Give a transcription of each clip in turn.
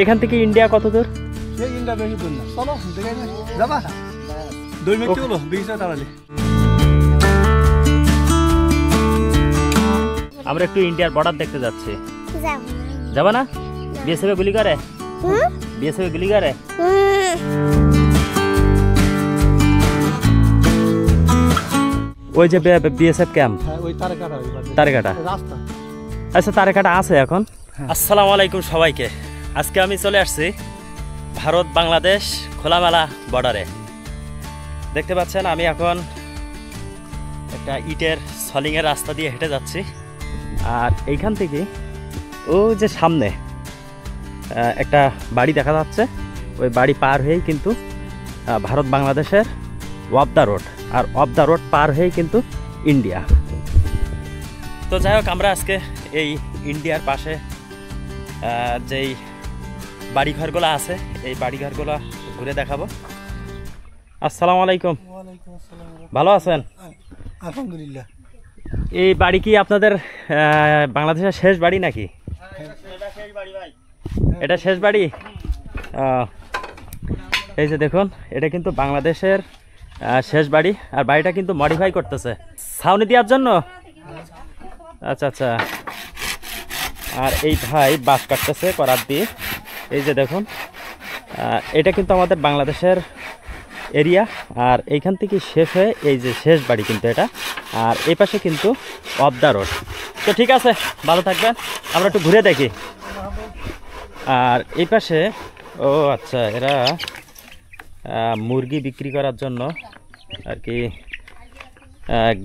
এখান থেকে ইন্ডিয়া কত দূর? ইন্ডিয়া বেশি দূর না, চলো দেখে যাবা 2 মিনিট হলো 20 তাড়ালি। আমরা একটু ইন্ডিয়ার বর্ডার দেখতে যাচ্ছি। যাবা না? বিএসএফ গুলি করে? বিএসএফ গুলি করে? ওই যে বিএসএফ ক্যাম্প, ওই তারেকাটা রাস্তা। আচ্ছা, তারেকাটা আছে এখন। আসসালামু আলাইকুম সবাইকে। আজকে আমি চলে আসছি ভারত বাংলাদেশ খোলামেলা বর্ডারে। দেখতে পাচ্ছেন আমি এখন একটা ইটের সলিংয়ের রাস্তা দিয়ে হেঁটে যাচ্ছি। আর এইখান থেকে ও যে সামনে একটা বাড়ি দেখা যাচ্ছে, ওই বাড়ি পার হয়েই কিন্তু ভারত বাংলাদেশের অফ দ্য রোড, আর অফ দ্য রোড পার হয়েই কিন্তু ইন্ডিয়া। তো যাই হোক, আমরা আজকে এই ইন্ডিয়ার পাশে যেই বাড়িঘরগুলো আছে এই বাড়িঘরগুলো ঘুরে দেখাবো। আসসালামু আলাইকুম। ভালো আছেন? আলহামদুলিল্লাহ। এই বাড়ি কি আপনাদের বাংলাদেশের শেষ বাড়ি নাকি? এটা শেষ বাড়ি। এই যে দেখুন, এটা কিন্তু বাংলাদেশের শেষ বাড়ি, আর বাড়িটা কিন্তু মডিফাই করতেছে ছাউনি দেওয়ার জন্য। আচ্ছা আচ্ছা। আর এই ভাই বাঁশ কাটতেছে করাত দিয়ে। এই যে দেখুন, এটা কিন্তু আমাদের বাংলাদেশের এরিয়া, আর এইখান থেকে শেষ হয়ে এই যে শেষ বাড়ি কিন্তু এটা, আর এই পাশে কিন্তু অফ দ্য রোড। তো ঠিক আছে, ভালো থাকবেন। আমরা একটু ঘুরে দেখি। আর এই পাশে ও আচ্ছা, এরা মুরগি বিক্রি করার জন্য আর কি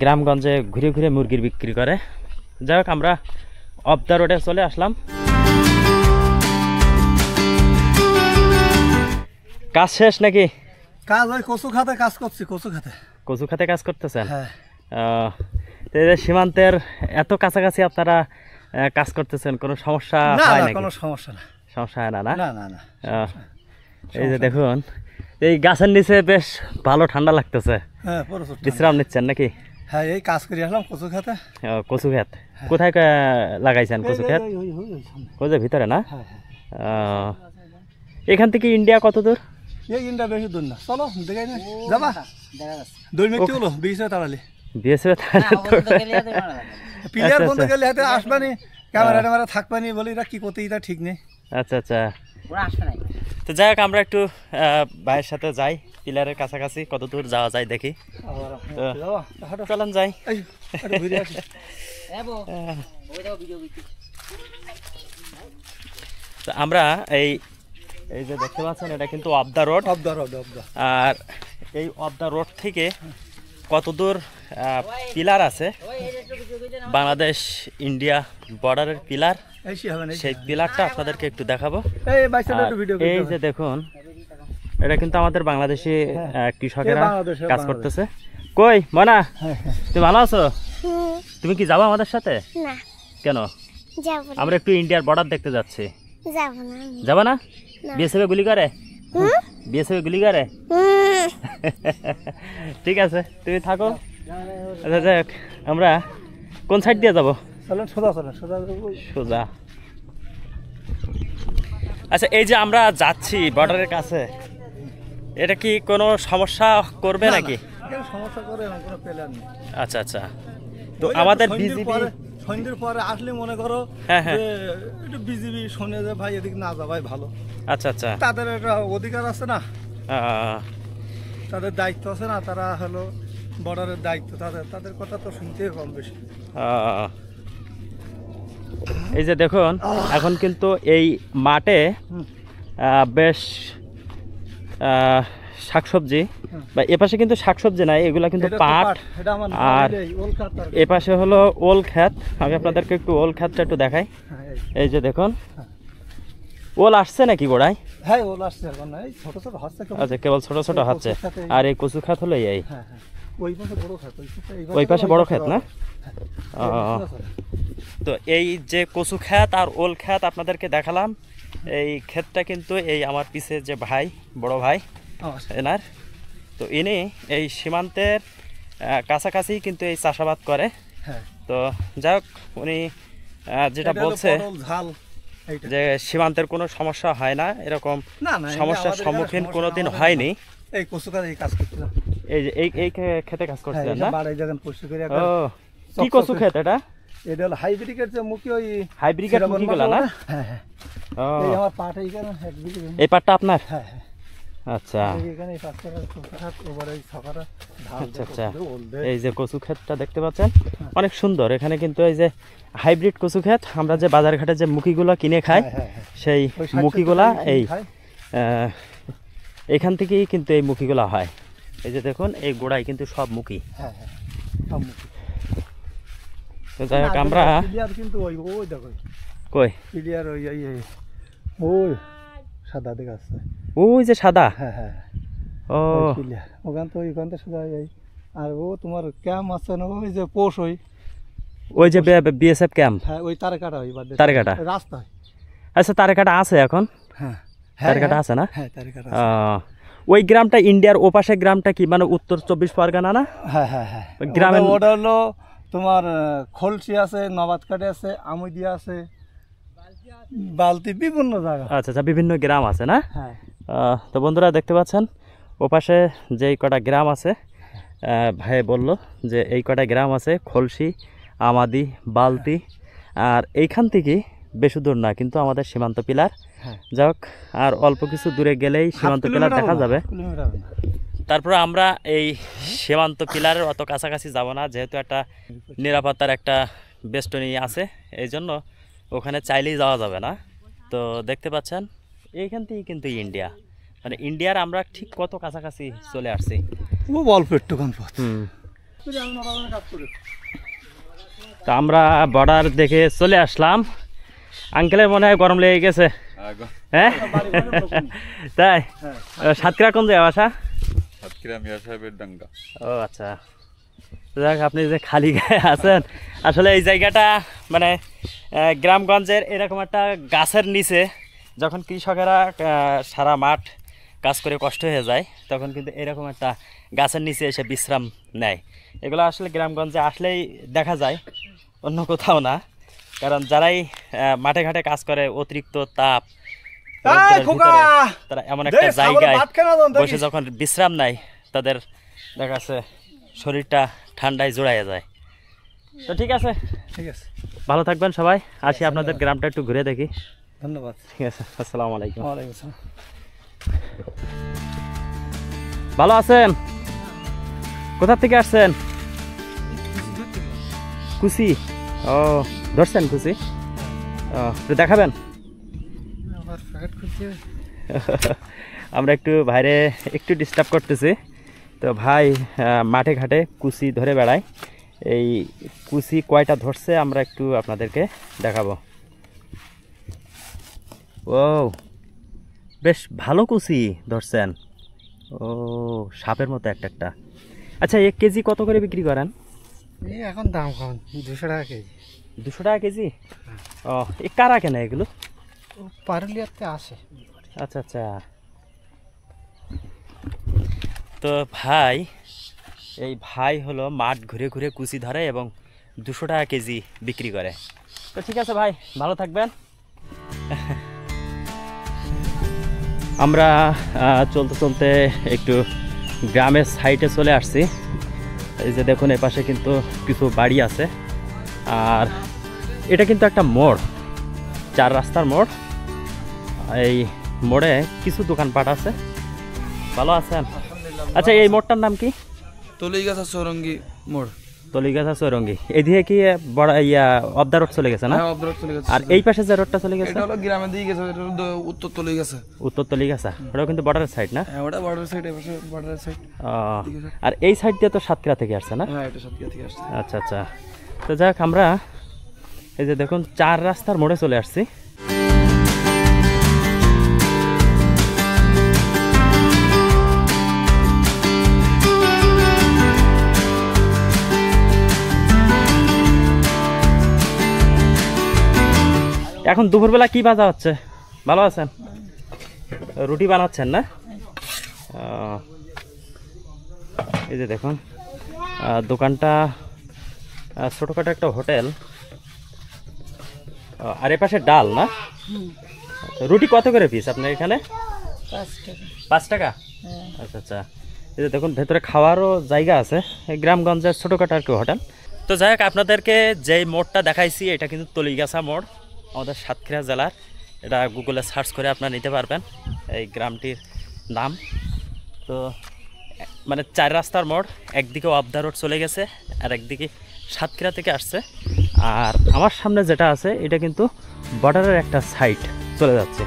গ্রামগঞ্জে ঘুরে ঘুরে মুরগির বিক্রি করে। যাই হোক, আমরা অফ দ্য রোডে চলে আসলাম। কাজ শেষ নাকি? কাজ ওই কচু খাতে কাজ করছি। কচু খাতে কাজ করতেছেন? সীমান্তের এত কাছাকাছি আপনারা কাজ করতেছেন, কোনো সমস্যা হয় নাকি? কোনো সমস্যা না। সমস্যা হয় না? না না না। এই যে দেখুন, এই গাছের নিচে বেশ ভালো ঠান্ডা লাগতেছে। হ্যাঁ, বিশ্রাম নিচ্ছেন নাকি? হ্যাঁ, এই কাজ করে আসলাম কচু খাতে। কচু ক্ষেত কোথায় লাগাইছেন? কচু ক্ষেত ওই যে ভিতরে না? এখান থেকে ইন্ডিয়া কত দূর? ইন্ডিয়া বেশি দূর না, চলো দেখে যাবা 2 মিনিট হলো 20 তাড়ালি। বিএসএফ প্লেয়ার বন্ধ গেলে হাতে আসবানি, ক্যামেরা ট্যামেরা থাকবানি বলে এরা কি করতে, এটা ঠিক নেই। আচ্ছা আচ্ছা। তো যাই হোক, আমরা একটু ভাইয়ের সাথে যাই, পিলারের কাছাকাছি কত দূর যাওয়া যায় দেখি। চলেন যাই। তো আমরা এই যে দেখতে পাচ্ছেন, এটা কিন্তু অফ দ্য রোড। আর এই অফ দ্য রোড থেকে কত দূর পিলার আছে, বাংলাদেশ ইন্ডিয়া বর্ডারের পিলার, সেই পিলারটা আপনাদেরকে একটু দেখাবো। এই যে দেখুন, এটা কিন্তু আমাদের বাংলাদেশি কৃষকেরা কাজ করতেছে। কই মনা, তুমি ভালো আছো? তুমি কি যাবো আমাদের সাথে? কেন? আমরা একটু ইন্ডিয়ার বর্ডার দেখতে যাচ্ছি। যাবা না? বিএসএফ গুলি করে? বিএসএফ গুলি করে? ঠিক আছে, তুমি থাকো। আচ্ছা যাক, আমরা কোন সাইড দিয়ে যাবো? সোজা। আচ্ছা, এই যে আমরা যাচ্ছি বর্ডারের কাছে, এটা কি কোনো সমস্যা করবে নাকি? আচ্ছা আচ্ছা। তো আমাদের সন্ধ্যের পরে আসলে মনে করো একটু বিজিবি শুনে যে ভাই এদিক না যাওয়াই ভালো। আচ্ছা আচ্ছা। তাদের একটা অধিকার আছে না, তাদের দায়িত্ব আছে না, তারা হলো বর্ডারের দায়িত্ব, তাদের কথা তো শুনতেই কম বেশি। এই যে দেখুন, এখন কিন্তু এই মাঠে বেশ শাকসবজি, বা এপাশে কিন্তু শাকসবজি নাই, এগুলা কিন্তু পাট। আর এপাশে হলো ওল ক্ষেত। আমি আপনাদেরকে একটু ওল ক্ষেতটা একটু দেখাই। এই যে দেখুন, ওল আসছে নাকি গোড়ায়? হ্যাঁ, ওল আসছে এখন, এই ছোট ছোট হচ্ছে। আচ্ছা, কেবল ছোট ছোট হচ্ছে। আর এই কচু ক্ষেত হলো এই ওই পাশে বড় ক্ষেত না? তো এই যে কচু ক্ষেত আর ওল ক্ষেত আপনাদেরকে দেখালাম। এই ক্ষেতটা কিন্তু এই আমার পিছে যে ভাই, বড় ভাই এনার, তো ইনি এই সীমান্তের কাছাকাছি কিন্তু এই চাষাবাদ করে। তো যাই হোক, উনি যেটা বলছে এইটা। যে সীমান্তের কোনো সমস্যা হয় না, এরকম না না সমস্যার আমাদের সম্মুখীন এখানে কোনোদিন সমস্যা হয়নি। এই কচু কাজ এই কাজ করছিলাম। এই যে এই খেতে কাজ করছিলেন না? বাড়াই যখন পরিষ্কার করে ও কি কচু ক্ষেত এটা? এটা হলো হাইব্রিডের যে মুখি ওই হাইব্রিডের মুখিগুলা না? হ্যাঁ হ্যাঁ। ও এই আমার পাট এইখানে এক বিঘে জমি। এই পাটটা আপনার? হ্যাঁ হ্যাঁ। আচ্ছা এখানে এই পাট করা কচু ওপরে এই ছকাটা ধান আচ্ছা আচ্ছা। ওলদে। এই যে কচু ক্ষেতটা দেখতে পাচ্ছেন অনেক সুন্দর। এখানে কিন্তু এই যে হাইব্রিড কচু ক্ষেত, আমরা যে বাজার ঘাটে যে মুখিগুলো কিনে খাই হ্যাঁ, হ্যাঁ, হ্যাঁ। সেই ওই 60 মুখিগুলা টাকা এই খায়। এখান থেকেই কিন্তু এই মুখিগুলা হয়। এই যে দেখুন এই গোড়ায় কিন্তু সব মুখি। হ্যাঁ হ্যাঁ সব মুখি। তো যাই হোক আমরা ক্লিয়ার কিন্তু ওই ওই দেখো কই ক্লিয়ার ওই এই এই ওই সাদা দিকে আছে। ওই যে সাদা। হ্যাঁ হ্যাঁ ও ক্লিয়ার ওখান তো ওইখান তো সাদা এই আর ও তোমার ক্যাম্প আছে না ওই যে পোষ ওই ওই যে বিএসএফ ক্যাম্প হ্যাঁ ওই তারেকাটা ওই বাদে তারেকাটা? রাস্তা। আচ্ছা তারেকাটা আছে এখন? হ্যাঁ তারেকাটা আছে না? হ্যাঁ তারেকাটা ওই গ্রামটা ইন্ডিয়ার ওপাশে গ্রামটা কি মানে উত্তর 24 পরগনা না? হ্যাঁ হ্যাঁ হ্যাঁ গ্রামের ওটা হলো তোমার খলসি আছে, নবাদকাটে আছে, আমুদিয়া আছে, বালতি বিভিন্ন জায়গা। আচ্ছা আচ্ছা বিভিন্ন গ্রাম আছে না? হ্যাঁ তো বন্ধুরা দেখতে পাচ্ছেন ওপাশে যেই কটা গ্রাম আছে, ভাই বলল যে এই কটা গ্রাম আছে খলসি, আমাদি, বালতি। আর এইখান থেকে বেশি দূর না কিন্তু আমাদের সীমান্ত পিলার। হ্যাঁ যাক আর অল্প কিছু দূরে গেলেই সীমান্ত পিলার দেখা যাবে। তারপরে আমরা এই সীমান্ত পিলারের অত কাছাকাছি যাব না, যেহেতু একটা নিরাপত্তার একটা বেষ্টনী আছে, এই জন্য ওখানে চাইলেই যাওয়া যাবে না। তো দেখতে পাচ্ছেন এইখান থেকেই কিন্তু ইন্ডিয়া, মানে ইন্ডিয়ার আমরা ঠিক কত কাছাকাছি চলে আসছি। ও অল্প একটুখান পথ। তো আমরা বর্ডার দেখে চলে আসলাম। আঙ্কেলের মনে হয় গরম লেগে গেছে, হ্যাঁ তাই? সাতক্ষীরা কোন জায়গা বাসা? ও আচ্ছা। যাক আপনি যে খালি গায়ে আছেন, আসলে এই জায়গাটা মানে গ্রামগঞ্জের এরকম একটা গাছের নিচে যখন কৃষকেরা সারা মাঠ কাজ করে কষ্ট হয়ে যায়, তখন কিন্তু এরকম একটা গাছের নিচে এসে বিশ্রাম নেয়। এগুলো আসলে গ্রামগঞ্জে আসলেই দেখা যায়, অন্য কোথাও না। কারণ যারাই মাঠে ঘাটে কাজ করে অতিরিক্ত তাপ, তারা এমন একটা জায়গায় বসে যখন বিশ্রাম নেয়, তাদের দেখা যাচ্ছে শরীরটা ঠান্ডায় জোড়াইয়া যায়। তো ঠিক আছে, ঠিক আছে, ভালো থাকবেন সবাই। আসি আপনাদের গ্রামটা একটু ঘুরে দেখি। ধন্যবাদ। ঠিক আছে, আসসালামু আলাইকুম। ওয়ালাইকুম আসসালাম। ভালো আছেন? কোথা থেকে আসছেন? কুচি। ও ধরছেন কুচি? ও একটু দেখাবেন? আমরা একটু বাইরে একটু ডিস্টার্ব করতেছি। তো ভাই মাঠে ঘাটে কুচি ধরে বেড়ায়। এই কুচি কয়টা ধরছে আমরা একটু আপনাদেরকে দেখাবো। ও বেশ ভালো কুচি ধরছেন। ও সাপের মতো একটা একটা। আচ্ছা 1 কেজি কত করে বিক্রি করেন? এই এখন দাম কম, 200 টাকা কেজি। 200 টাকা কেজি? ও এ কারা কেনা এগুলো? পারুলিয়াতে আসে। আচ্ছা আচ্ছা। তো ভাই এই ভাই হলো মাঠ ঘুরে ঘুরে কুচি ধরে এবং 200 টাকা কেজি বিক্রি করে। তো ঠিক আছে ভাই, ভালো থাকবেন। আমরা চলতে চলতে একটু গ্রামের সাইডে চলে আসছি। এই যে দেখুন এপাশে কিন্তু কিছু বাড়ি আছে, আর এটা কিন্তু একটা মোড়, 4 রাস্তার মোড়। এই মোড়ে কিছু দোকানপাট আছে। ভালো আছেন? আচ্ছা এই মোড়টার নাম কি? তলিগাছা চৌরঙ্গি মোড়। তলিগাছা চৌরঙ্গি। এদিকে কি বড় অফ দা রোড চলে গেছে না? হ্যাঁ, অফ দা রোড চলে গেছে। আর এই পাশে যে রোডটা চলে গেছে এটা হলো গ্রামের দিকে গেছে, এটা হলো উত্তর তলিগাছা। উত্তর তলিগাছা, ওটাও কিন্তু বর্ডারের সাইড না? হ্যাঁ, ওটা বর্ডার সাইড, এপাশে বর্ডারের সাইড। আর এই সাইড দিয়ে তো সাতক্ষীরা থেকে আসছে না? হ্যাঁ, এটা সাতক্ষীরা থেকে আসছে। আচ্ছা আচ্ছা। তো যাক আমরা এই যে দেখুন 4 রাস্তার মোড়ে চলে আসছি। এখন দুপুরবেলা কি ভাজা হচ্ছে? ভালো আছেন? রুটি বানাচ্ছেন না? এই যে দেখুন দোকানটা ছোটোখাটো একটা হোটেল। আর এ পাশে ডাল না? আচ্ছা, রুটি কত করে পিস আপনার এখানে? 5 টাকা। আচ্ছা আচ্ছা, এই যে দেখুন ভেতরে খাওয়ারও জায়গা আছে, এই গ্রামগঞ্জের ছোটোখাটো আর কি হোটেল। তো যাই হোক, আপনাদেরকে যেই মোড়টা দেখাইছি এটা কিন্তু তলিগাছা মোড়, আমাদের সাতক্ষীরা জেলার। এটা গুগলে সার্চ করে আপনারা নিতে পারবেন এই গ্রামটির নাম। তো মানে 4 রাস্তার মোড়, একদিকে অফ দ্য রোড চলে গেছে আর একদিকে সাতক্ষীরা থেকে আসছে। আর আমার সামনে যেটা আছে এটা কিন্তু বর্ডারের একটা সাইড চলে যাচ্ছে।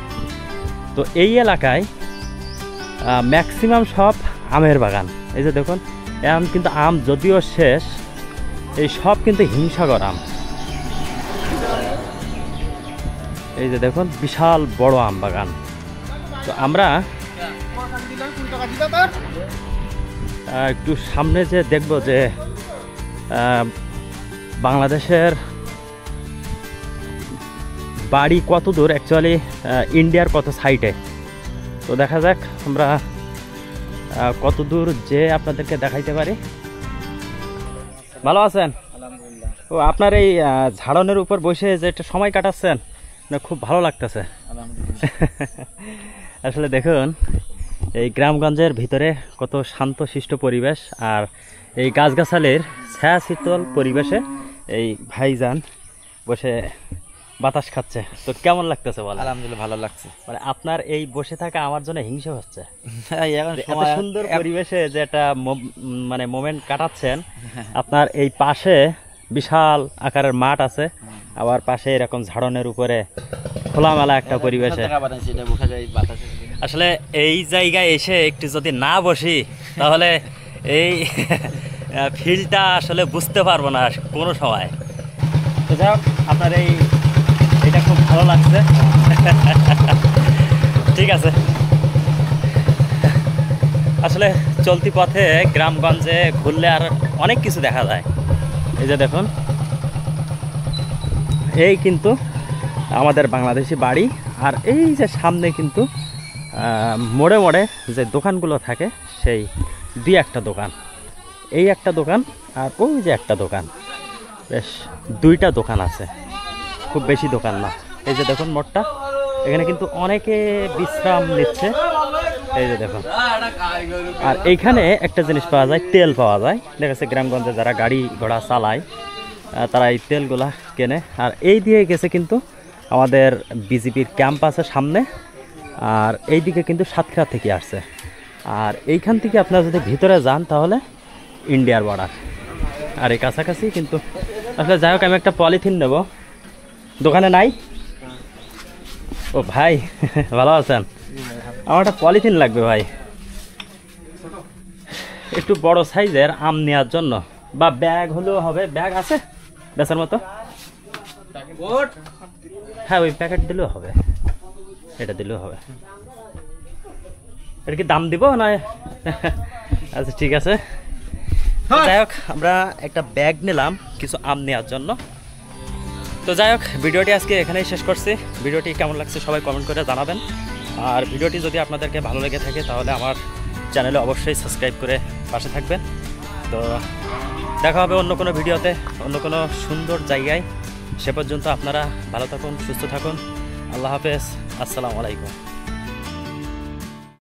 তো এই এলাকায় ম্যাক্সিমাম সব আমের বাগান। এই যে দেখুন, এখন কিন্তু আম যদিও শেষ, এই সব কিন্তু হিমসাগর আম। এই যে দেখুন বিশাল বড় আম বাগান। তো আমরা একটু সামনে যে দেখব যে বাংলাদেশের বাড়ি কত দূর, অ্যাকচুয়ালি ইন্ডিয়ার কত সাইডে। তো দেখা যাক আমরা কত দূর যে আপনাদেরকে দেখাইতে পারি। ভালো আছেন? ও আপনার এই ঝাড়নের উপর বসে যে একটা সময় কাটাচ্ছেন না, খুব ভালো লাগতেছে। আসলে দেখুন এই গ্রামগঞ্জের ভিতরে কত শান্তশিষ্ট পরিবেশ, আর এই গাছগাছালির ছায়া শীতল পরিবেশে এই ভাইজান বসে বাতাস খাচ্ছে। তো কেমন লাগতেছে বলেন? আলহামদুলিল্লাহ ভালো লাগছে। মানে আপনার এই বসে থাকা আমার জন্য হিংসা হচ্ছে। এখন এত সুন্দর পরিবেশে যে একটা মানে মোমেন্ট কাটাচ্ছেন। আপনার এই পাশে বিশাল আকারের মাঠ আছে, আবার পাশে এরকম ঝাড়নের উপরে খোলামেলা একটা পরিবেশে। আসলে এই জায়গায় এসে একটু যদি না বসি তাহলে এই ফিলটা আসলে বুঝতে পারবো না কোনো সময়। তো যাই হোক, আপনার এটা খুব ভালো লাগছে। ঠিক আছে, আসলে চলতি পথে গ্রামগঞ্জে ঘুরলে আর অনেক কিছু দেখা যায়। এই যে দেখুন, এই কিন্তু আমাদের বাংলাদেশি বাড়ি, আর এই যে সামনে কিন্তু মোড়ে মোড়ে যে দোকানগুলো থাকে সেই 2-1টা দোকান, এই একটা দোকান আর ওই যে একটা দোকান, বেশ 2টা দোকান আছে, খুব বেশি দোকান না। এই যে দেখুন মোড়টা, এখানে কিন্তু অনেকে বিশ্রাম নিচ্ছে। এই যে দেখুন, আর এইখানে একটা জিনিস পাওয়া যায়, তেল পাওয়া যায়। দেখা যাচ্ছে গ্রামগঞ্জে যারা গাড়ি ঘোড়া চালায় তারা এই তেলগুলা কেনে। আর এই দিয়ে গেছে কিন্তু আমাদের বিজেপির ক্যাম্প আছে সামনে, আর এই দিকে কিন্তু সাতক্ষীরা থেকে আসছে। আর এইখান থেকে আপনারা যদি ভিতরে যান তাহলে ইন্ডিয়ার বর্ডার, আর এই কাছাকাছি কিন্তু। আসলে যাই হোক, আমি একটা পলিথিন নেব, দোকানে নাই। ও ভাই ভালো আছেন? আমার একটা পলিথিন লাগবে ভাই, একটু বড় সাইজের আম নেওয়ার জন্য, বা ব্যাগ হলেও হবে। ব্যাগ আছে বেচার মতো? হ্যাঁ, ওই প্যাকেট দিলেও হবে, এটা দিলেও হবে। এটা কি দাম দিব না? আচ্ছা ঠিক আছে। যাই হোক, আমরা একটা ব্যাগ নিলাম কিছু আম নেওয়ার জন্য। তো যাই হোক, ভিডিওটি আজকে এখানেই শেষ করছি। ভিডিওটি কেমন লাগছে সবাই কমেন্ট করে জানাবেন। আর ভিডিওটি যদি আপনাদেরকে ভালো লেগে থাকে তাহলে আমার চ্যানেলে অবশ্যই সাবস্ক্রাইব করে পাশে থাকবেন। তো দেখা হবে অন্য কোনো ভিডিওতে, অন্য কোনো সুন্দর জায়গায়। সে পর্যন্ত আপনারা ভালো থাকুন, সুস্থ থাকুন। আল্লাহ হাফেজ, আসসালামু আলাইকুম।